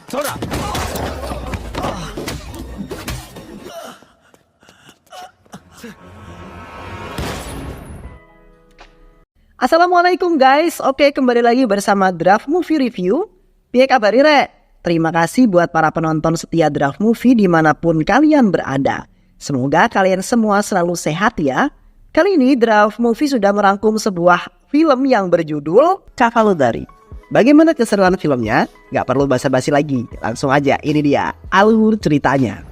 Assalamualaikum guys, oke kembali lagi bersama Draft Movie Review. Piye kabar Re? Terima kasih buat para penonton setia Draft Movie dimanapun kalian berada. Semoga kalian semua selalu sehat ya. Kali ini Draft Movie sudah merangkum sebuah film yang berjudul Cavallari. Bagaimana keseruan filmnya? Gak perlu basa-basi lagi, langsung aja ini dia alur ceritanya.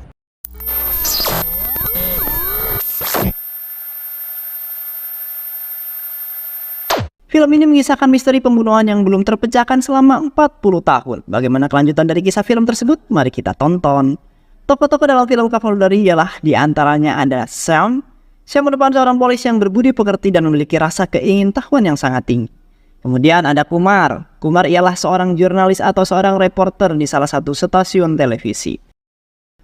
Film ini mengisahkan misteri pembunuhan yang belum terpecahkan selama 40 tahun. Bagaimana kelanjutan dari kisah film tersebut? Mari kita tonton. Tokoh-tokoh dalam film Cavallari ialah diantaranya ada Sam. Sam merupakan seorang polisi yang berbudi pekerti dan memiliki rasa keingintahuan yang sangat tinggi. Kemudian ada Kumar. Kumar ialah seorang jurnalis atau seorang reporter di salah satu stasiun televisi.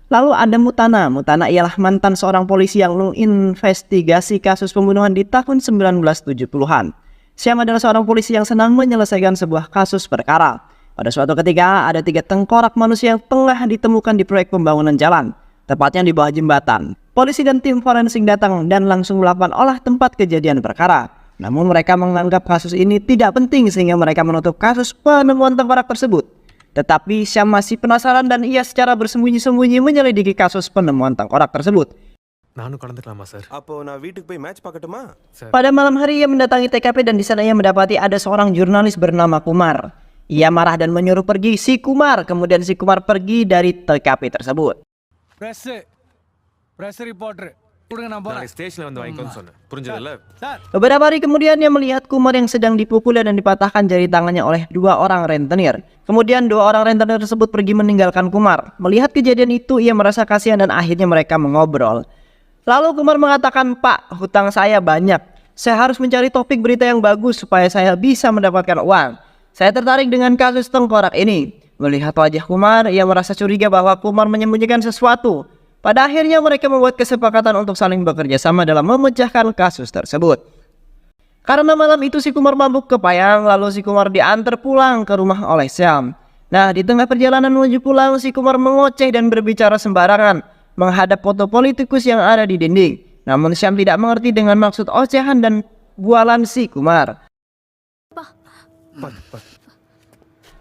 Lalu ada Mutana. Mutana ialah mantan seorang polisi yang menginvestigasi kasus pembunuhan di tahun 1970-an. Syam adalah seorang polisi yang senang menyelesaikan sebuah kasus perkara. Pada suatu ketika, ada 3 tengkorak manusia yang tengah ditemukan di proyek pembangunan jalan, tepatnya di bawah jembatan. Polisi dan tim forensik datang dan langsung melakukan olah tempat kejadian perkara. Namun mereka menganggap kasus ini tidak penting sehingga mereka menutup kasus penemuan tengkorak tersebut. Tetapi Syam masih penasaran dan ia secara bersembunyi-sembunyi menyelidiki kasus penemuan tengkorak tersebut. Pada malam hari ia mendatangi TKP dan di sana ia mendapati ada seorang jurnalis bernama Kumar. Ia marah dan menyuruh pergi si Kumar. Kemudian si Kumar pergi dari TKP tersebut. Beberapa hari kemudian ia melihat Kumar yang sedang dipukul dan dipatahkan jari tangannya oleh 2 orang rentenir. Kemudian 2 orang rentenir tersebut pergi meninggalkan Kumar. Melihat kejadian itu ia merasa kasihan dan akhirnya mereka mengobrol. Lalu Kumar mengatakan, "Pak, hutang saya banyak. Saya harus mencari topik berita yang bagus supaya saya bisa mendapatkan uang. Saya tertarik dengan kasus tengkorak ini." Melihat wajah Kumar, ia merasa curiga bahwa Kumar menyembunyikan sesuatu. Pada akhirnya mereka membuat kesepakatan untuk saling bekerja sama dalam memecahkan kasus tersebut. Karena malam itu si Kumar mabuk kepayang, lalu si Kumar diantar pulang ke rumah oleh Syam. Nah, di tengah perjalanan menuju pulang, si Kumar mengoceh dan berbicara sembarangan menghadap foto politikus yang ada di dinding. Namun Syam tidak mengerti dengan maksud ocehan dan bualan si Kumar.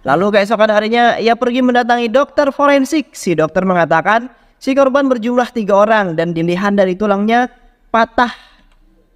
Lalu keesokan harinya ia pergi mendatangi dokter forensik. Si dokter mengatakan si korban berjumlah 3 orang dan dilihat dari tulangnya patah.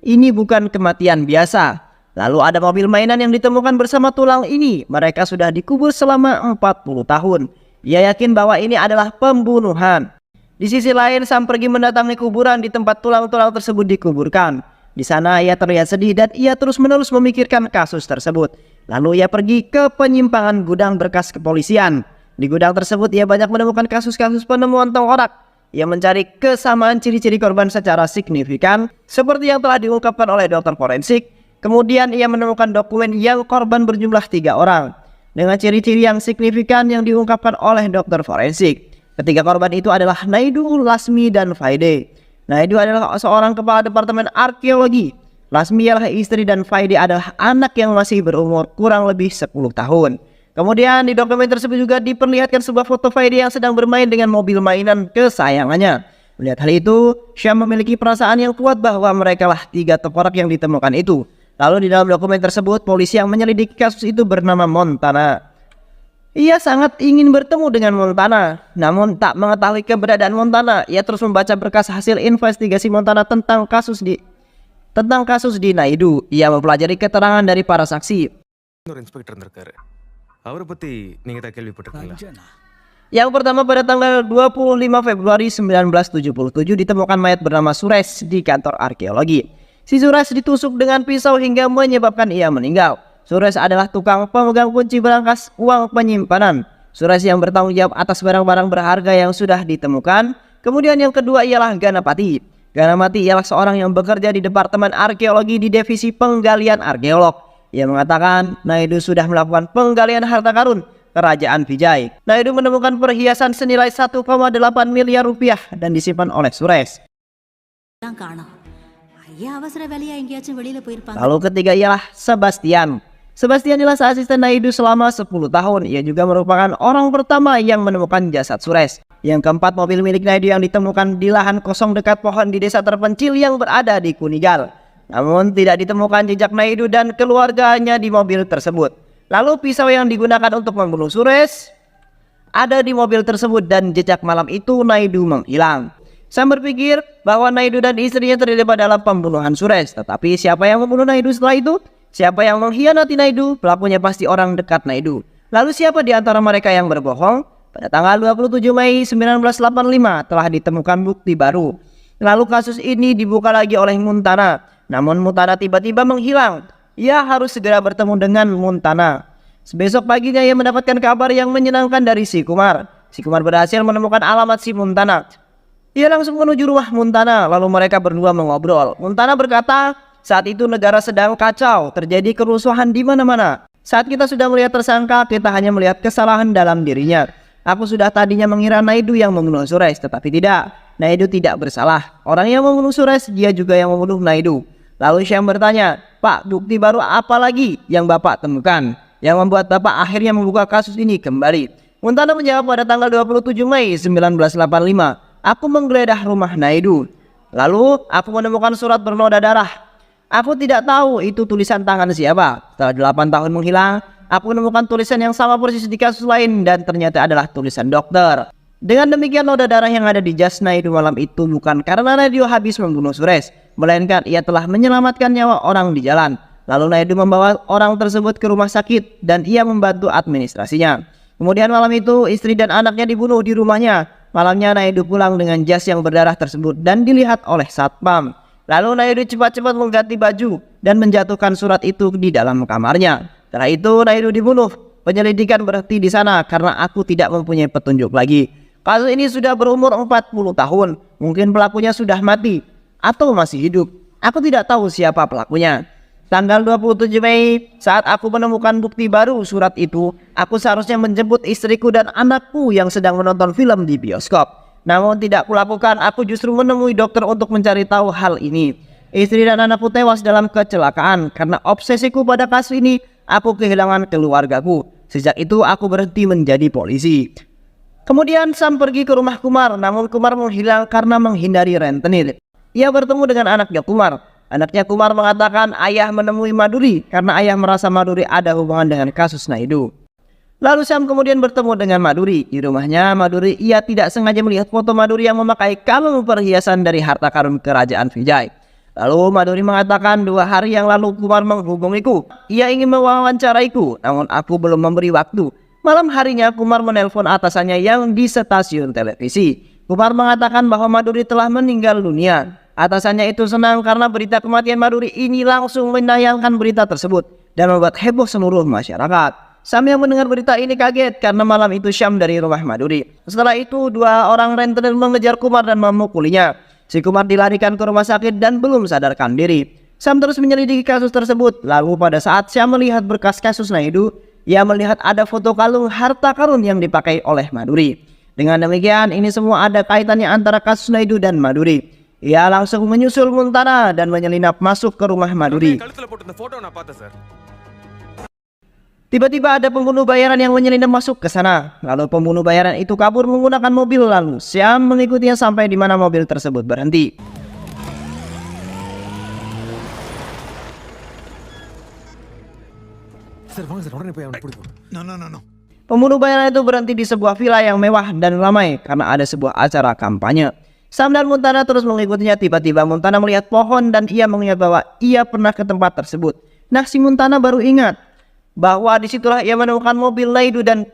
Ini bukan kematian biasa. Lalu ada mobil mainan yang ditemukan bersama tulang ini. Mereka sudah dikubur selama 40 tahun. Ia yakin bahwa ini adalah pembunuhan. Di sisi lain, Sam pergi mendatangi kuburan di tempat tulang-tulang tersebut dikuburkan. Di sana ia terlihat sedih dan ia terus-menerus memikirkan kasus tersebut. Lalu ia pergi ke penyimpangan gudang berkas kepolisian. Di gudang tersebut ia banyak menemukan kasus-kasus penemuan tengkorak. Ia mencari kesamaan ciri-ciri korban secara signifikan seperti yang telah diungkapkan oleh dokter forensik. Kemudian ia menemukan dokumen yang korban berjumlah 3 orang dengan ciri-ciri yang signifikan yang diungkapkan oleh dokter forensik. Ketiga korban itu adalah Naidu, Lasmi, dan Faide. Naidu adalah seorang kepala departemen arkeologi. Lasmi adalah istri dan Faide adalah anak yang masih berumur kurang lebih 10 tahun. Kemudian di dokumen tersebut juga diperlihatkan sebuah foto Faide yang sedang bermain dengan mobil mainan kesayangannya. Melihat hal itu, Syam memiliki perasaan yang kuat bahwa mereka lah 3 tengkorak yang ditemukan itu. Lalu di dalam dokumen tersebut, polisi yang menyelidiki kasus itu bernama Montana. Ia sangat ingin bertemu dengan Montana, namun tak mengetahui keberadaan Montana. Ia terus membaca berkas hasil investigasi Montana tentang kasus di Naidu. Ia mempelajari keterangan dari para saksi. Yang pertama, pada tanggal 25 Februari 1977 ditemukan mayat bernama Suresh di kantor arkeologi. Si Suresh ditusuk dengan pisau hingga menyebabkan ia meninggal. Suresh adalah tukang pemegang kunci berangkas uang penyimpanan. Suresh yang bertanggung jawab atas barang-barang berharga yang sudah ditemukan. Kemudian yang kedua ialah Ganapati. Ganapati ialah seorang yang bekerja di Departemen Arkeologi di Divisi Penggalian Arkeolog. Ia mengatakan Naidu sudah melakukan penggalian harta karun Kerajaan Vijay. Naidu menemukan perhiasan senilai 1,8 miliar rupiah dan disimpan oleh Suresh. Lalu ketiga ialah Sebastian. Sebastian adalah asisten Naidu selama 10 tahun. Ia juga merupakan orang pertama yang menemukan jasad Suresh. Yang keempat, mobil milik Naidu yang ditemukan di lahan kosong dekat pohon di desa terpencil yang berada di Kunigal. Namun tidak ditemukan jejak Naidu dan keluarganya di mobil tersebut. Lalu pisau yang digunakan untuk membunuh Suresh ada di mobil tersebut dan jejak malam itu Naidu menghilang. Sam berpikir bahwa Naidu dan istrinya terlibat dalam pembunuhan Suresh. Tetapi siapa yang membunuh Naidu setelah itu? Siapa yang mengkhianati Naidu? Pelakunya pasti orang dekat Naidu. Lalu siapa di antara mereka yang berbohong? Pada tanggal 27 Mei 1985 telah ditemukan bukti baru. Lalu kasus ini dibuka lagi oleh Muntana. Namun Muntana tiba-tiba menghilang. Ia harus segera bertemu dengan Muntana. Besok paginya ia mendapatkan kabar yang menyenangkan dari si Kumar. Si Kumar berhasil menemukan alamat si Muntana. Ia langsung menuju rumah Muntana. Lalu mereka berdua mengobrol. Muntana berkata, saat itu negara sedang kacau, terjadi kerusuhan di mana-mana. Saat kita sudah melihat tersangka, kita hanya melihat kesalahan dalam dirinya. Aku sudah tadinya mengira Naidu yang membunuh Suresh, tetapi tidak. Naidu tidak bersalah. Orang yang membunuh Suresh, dia juga yang membunuh Naidu. Lalu Syam bertanya, Pak, bukti baru apa lagi yang Bapak temukan yang membuat Bapak akhirnya membuka kasus ini kembali? Muntana menjawab, pada tanggal 27 Mei 1985, aku menggeledah rumah Naidu. Lalu aku menemukan surat bernoda darah. Aku tidak tahu itu tulisan tangan siapa. Setelah 8 tahun menghilang, aku menemukan tulisan yang sama persis di kasus lain dan ternyata adalah tulisan dokter. Dengan demikian, noda darah yang ada di jas Naidu malam itu bukan karena Naidu habis membunuh Suresh, melainkan ia telah menyelamatkan nyawa orang di jalan. Lalu Naidu membawa orang tersebut ke rumah sakit dan ia membantu administrasinya. Kemudian malam itu istri dan anaknya dibunuh di rumahnya. Malamnya Naidu pulang dengan jas yang berdarah tersebut dan dilihat oleh satpam. Lalu Naidu cepat-cepat mengganti baju dan menjatuhkan surat itu di dalam kamarnya. Setelah itu Naidu dibunuh. Penyelidikan berhenti di sana karena aku tidak mempunyai petunjuk lagi. Kasus ini sudah berumur 40 tahun. Mungkin pelakunya sudah mati atau masih hidup. Aku tidak tahu siapa pelakunya. Tanggal 27 Mei, saat aku menemukan bukti baru surat itu, aku seharusnya menjemput istriku dan anakku yang sedang menonton film di bioskop. Namun tidak kulakukan, aku justru menemui dokter untuk mencari tahu hal ini. Istri dan anakku tewas dalam kecelakaan. Karena obsesiku pada kasus ini, aku kehilangan keluargaku. Sejak itu aku berhenti menjadi polisi. Kemudian Sam pergi ke rumah Kumar, namun Kumar menghilang karena menghindari rentenir. Ia bertemu dengan anaknya Kumar. Anaknya Kumar mengatakan ayah menemui Maduri karena ayah merasa Maduri ada hubungan dengan kasus Naidu. Lalu Sam kemudian bertemu dengan Maduri. Di rumahnya Maduri, ia tidak sengaja melihat foto Maduri yang memakai kalung perhiasan dari harta karun kerajaan Vijay. Lalu Maduri mengatakan 2 hari yang lalu Kumar menghubungiku. Ia ingin mewawancaraiku, namun aku belum memberi waktu. Malam harinya Kumar menelpon atasannya yang di stasiun televisi. Kumar mengatakan bahwa Maduri telah meninggal dunia. Atasannya itu senang karena berita kematian Maduri ini langsung menayangkan berita tersebut dan membuat heboh seluruh masyarakat. Sam yang mendengar berita ini kaget karena malam itu Syam dari rumah Maduri. Setelah itu 2 orang rentenir mengejar Kumar dan memukulinya. Si Kumar dilarikan ke rumah sakit dan belum sadarkan diri. Sam terus menyelidiki kasus tersebut. Lalu pada saat Syam melihat berkas kasus Naidu, ia melihat ada foto kalung harta karun yang dipakai oleh Maduri. Dengan demikian, ini semua ada kaitannya antara kasus Naidu dan Maduri. Ia langsung menyusul Muntana dan menyelinap masuk ke rumah Maduri. Tiba-tiba ada pembunuh bayaran yang menyelinap masuk ke sana. Lalu pembunuh bayaran itu kabur menggunakan mobil. Lalu Syam mengikutinya sampai di mana mobil tersebut berhenti. Pembunuh bayaran itu berhenti di sebuah villa yang mewah dan ramai karena ada sebuah acara kampanye. Sam dan Muntana terus mengikutinya. Tiba-tiba Muntana melihat pohon dan ia mengingat bahwa ia pernah ke tempat tersebut. Nah, si Muntana baru ingat bahwa disitulah ia menemukan mobil Naidu dan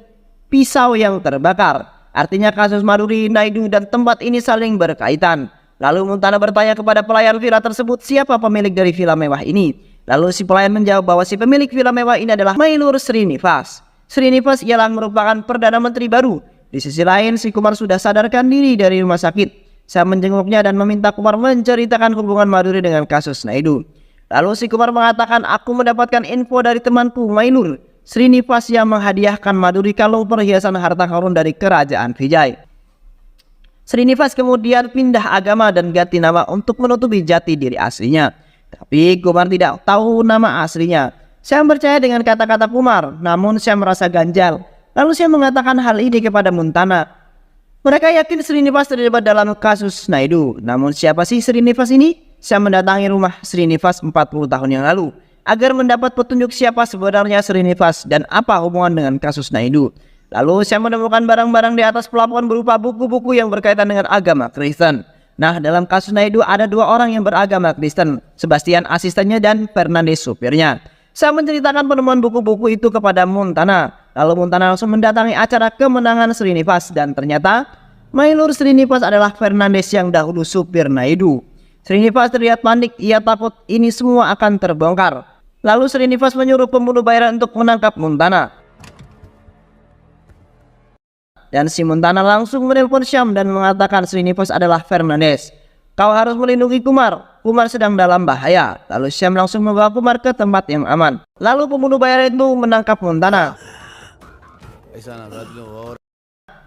pisau yang terbakar. Artinya kasus Maduri, Naidu dan tempat ini saling berkaitan. Lalu Muntana bertanya kepada pelayan villa tersebut siapa pemilik dari villa mewah ini. Lalu si pelayan menjawab bahwa si pemilik villa mewah ini adalah Mailur Srinivas. Srinivas ialah merupakan Perdana Menteri baru. Di sisi lain, si Kumar sudah sadarkan diri dari rumah sakit. Saya menjenguknya dan meminta Kumar menceritakan hubungan Maduri dengan kasus Naidu. Lalu si Kumar mengatakan, aku mendapatkan info dari temanku Mailur Srinivas yang menghadiahkan Maduri kalung perhiasan harta karun dari kerajaan Vijay. Srinivas kemudian pindah agama dan ganti nama untuk menutupi jati diri aslinya. Tapi Kumar tidak tahu nama aslinya. Syam percaya dengan kata-kata Kumar, namun Syam merasa ganjal. Lalu Syam mengatakan hal ini kepada Montana. Mereka yakin Srinivas terlibat dalam kasus Naidu. Namun siapa sih Srinivas ini? Syam mendatangi rumah Srinivas 40 tahun yang lalu agar mendapat petunjuk siapa sebenarnya Srinivas dan apa hubungan dengan kasus Naidu. Lalu Syam menemukan barang-barang di atas pelafon berupa buku-buku yang berkaitan dengan agama Kristen. Nah, dalam kasus Naidu ada dua orang yang beragama Kristen, Sebastian asistennya dan Fernandes supirnya. Syam menceritakan penemuan buku-buku itu kepada Montana. Lalu Montana langsung mendatangi acara kemenangan Srinivas dan ternyata Mailur Srinivas adalah Fernandes yang dahulu supir Naidu. Srinivas terlihat panik, ia takut ini semua akan terbongkar. Lalu Srinivas menyuruh pembunuh bayaran untuk menangkap Montana. Dan si Montana langsung menelpon Syam dan mengatakan Srinivas adalah Fernandes. Kau harus melindungi Kumar. Kumar sedang dalam bahaya. Lalu Syam langsung membawa Kumar ke tempat yang aman. Lalu pembunuh bayaran itu menangkap Montana.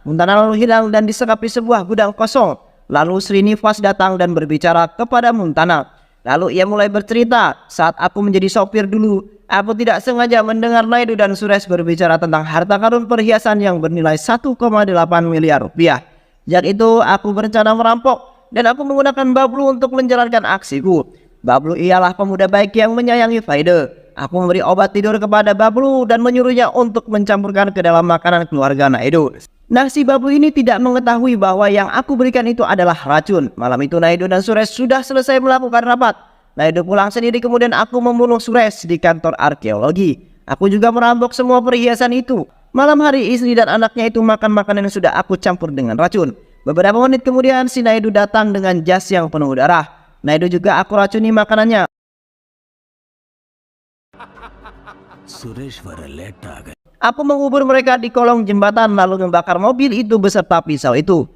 Montana lalu hilang dan disekap di sebuah gudang kosong. Lalu Srinivas datang dan berbicara kepada Montana. Lalu ia mulai bercerita, saat aku menjadi sopir dulu, aku tidak sengaja mendengar Naidu dan Suresh berbicara tentang harta karun perhiasan yang bernilai 1,8 miliar rupiah. Sejak itu aku berencana merampok dan aku menggunakan Bablu untuk menjalankan aksiku. Bablu ialah pemuda baik yang menyayangi Faide. Aku memberi obat tidur kepada Bablu dan menyuruhnya untuk mencampurkan ke dalam makanan keluarga Naidu. Nah, si Bablu ini tidak mengetahui bahwa yang aku berikan itu adalah racun. Malam itu Naidu dan Suresh sudah selesai melakukan rapat. Naidu pulang sendiri, kemudian aku membunuh Suresh di kantor arkeologi. Aku juga merampok semua perhiasan itu. Malam hari istri dan anaknya itu makan makanan yang sudah aku campur dengan racun. Beberapa menit kemudian si Naidu datang dengan jas yang penuh darah. Naidu juga aku racuni makanannya. Aku mengubur mereka di kolong jembatan lalu membakar mobil itu beserta pisau itu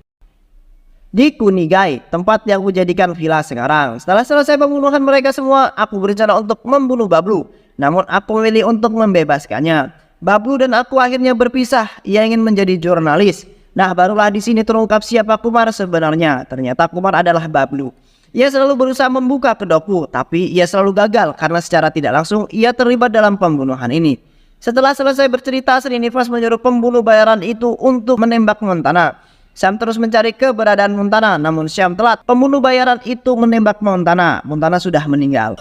di Kunigai, tempat yang kujadikan villa sekarang. Setelah selesai pembunuhan mereka semua, aku berencana untuk membunuh Bablu. Namun aku memilih untuk membebaskannya. Bablu dan aku akhirnya berpisah. Ia ingin menjadi jurnalis. Nah, barulah di sini terungkap siapa Kumar sebenarnya. Ternyata Kumar adalah Bablu. Ia selalu berusaha membuka kedokku, tapi ia selalu gagal karena secara tidak langsung ia terlibat dalam pembunuhan ini. Setelah selesai bercerita, Srinivas menyuruh pembunuh bayaran itu untuk menembak Montana. Syam terus mencari keberadaan Montana, namun Syam telat. Pembunuh bayaran itu menembak Montana. Montana sudah meninggal.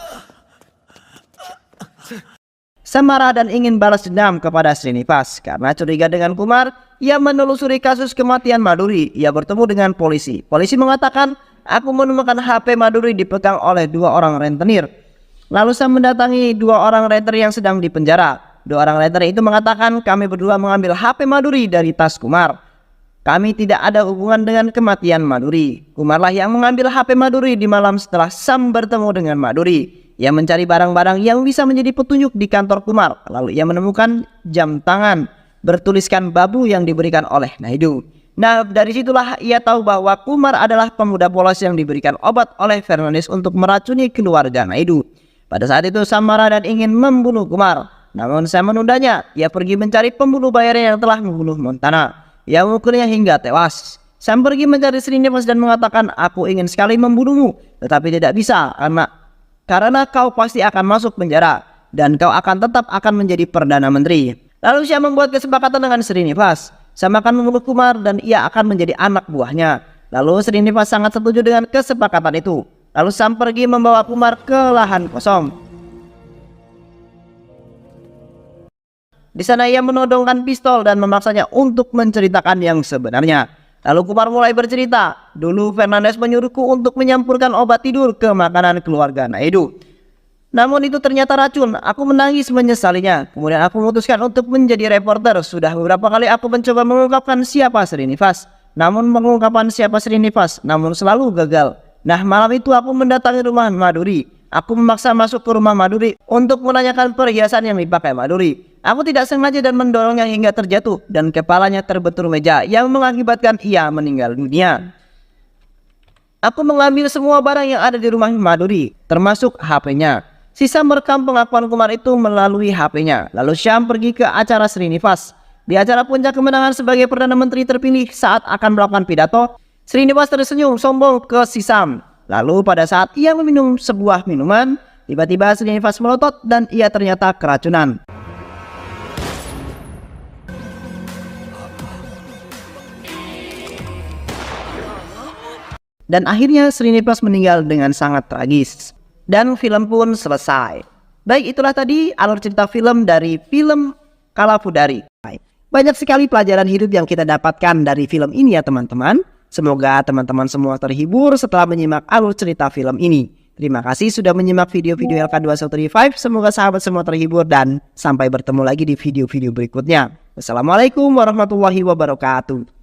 Syam marah dan ingin balas dendam kepada Srinivas. Karena curiga dengan Kumar, ia menelusuri kasus kematian Maduri. Ia bertemu dengan polisi. Polisi mengatakan, aku menemukan HP Maduri dipegang oleh dua orang rentenir. Lalu Syam mendatangi dua orang rentenir yang sedang dipenjara. Dua orang rentenir itu mengatakan, kami berdua mengambil HP Maduri dari tas Kumar. Kami tidak ada hubungan dengan kematian Maduri. Kumarlah yang mengambil HP Maduri di malam setelah Syam bertemu dengan Maduri. Ia mencari barang-barang yang bisa menjadi petunjuk di kantor Kumar. Lalu ia menemukan jam tangan bertuliskan Babu yang diberikan oleh Naidu. Nah, dari situlah ia tahu bahwa Kumar adalah pemuda polos yang diberikan obat oleh Fernandes untuk meracuni keluarga Naidu. Pada saat itu Syam marah dan ingin membunuh Kumar. Namun Syam menundanya. Ia pergi mencari pembunuh bayaran yang telah membunuh Montana. Ia memukulnya hingga tewas. Syam pergi mencari Srinivas dan mengatakan, aku ingin sekali membunuhmu, tetapi tidak bisa karena kau pasti akan masuk penjara dan kau akan tetap menjadi Perdana Menteri. Lalu Syam membuat kesepakatan dengan Srinivas. Syam akan membunuh Kumar dan ia akan menjadi anak buahnya. Lalu Srinivas sangat setuju dengan kesepakatan itu. Lalu Syam pergi membawa Kumar ke lahan kosong. Di sana ia menodongkan pistol dan memaksanya untuk menceritakan yang sebenarnya. Lalu Kumar mulai bercerita, dulu Fernandes menyuruhku untuk menyampurkan obat tidur ke makanan keluarga Naidu. Namun itu ternyata racun, aku menangis menyesalinya. Kemudian aku memutuskan untuk menjadi reporter. Sudah beberapa kali aku mencoba mengungkapkan siapa Srinivas, namun selalu gagal. Nah, malam itu aku mendatangi rumah Maduri. Aku memaksa masuk ke rumah Maduri untuk menanyakan perhiasan yang dipakai Maduri. Aku tidak sengaja dan mendorongnya hingga terjatuh dan kepalanya terbentur meja yang mengakibatkan ia meninggal dunia. Aku mengambil semua barang yang ada di rumah Maduri, termasuk HP-nya. Sisa merekam pengakuan Kumar itu melalui HP-nya. Lalu Syam pergi ke acara Srinivas. Di acara puncak kemenangan sebagai Perdana Menteri terpilih, saat akan melakukan pidato, Srinivas tersenyum sombong ke si Syam. Lalu pada saat ia meminum sebuah minuman, Tiba-tiba Srinivas melotot dan ia ternyata keracunan. Dan akhirnya Srinivas meninggal dengan sangat tragis. Dan film pun selesai. Baik, itulah tadi alur cerita film dari film Kalafudari. Banyak sekali pelajaran hidup yang kita dapatkan dari film ini ya teman-teman. Semoga teman-teman semua terhibur setelah menyimak alur cerita film ini. Terima kasih sudah menyimak video-video LK2135. Semoga sahabat semua terhibur dan sampai bertemu lagi di video-video berikutnya. Wassalamualaikum warahmatullahi wabarakatuh.